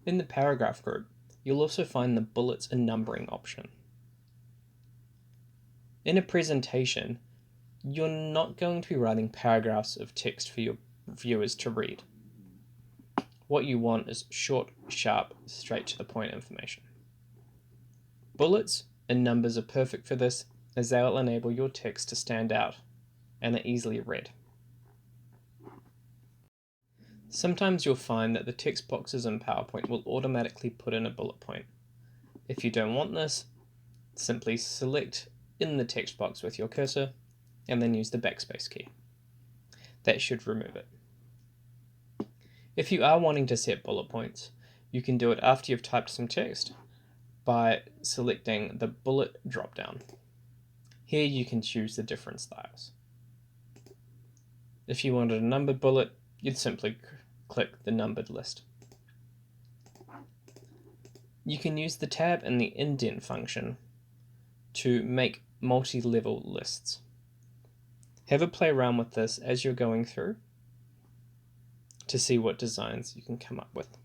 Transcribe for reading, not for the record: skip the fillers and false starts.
In the paragraph group, you'll also find the bullets and numbering option. In a presentation, you're not going to be writing paragraphs of text for your viewers to read. What you want is short, sharp, straight to the point information. Bullets and numbers are perfect for this, as they will enable your text to stand out and are easily read. Sometimes you'll find that the text boxes in PowerPoint will automatically put in a bullet point. If you don't want this, simply select in the text box with your cursor and then use the backspace key. That should remove it. If you are wanting to set bullet points, you can do it after you've typed some text by selecting the bullet drop-down. Here you can choose the different styles. If you wanted a numbered bullet, you'd simply click the numbered list. You can use the tab and the indent function to make multi-level lists. Have a play around with this as you're going through to see what designs you can come up with.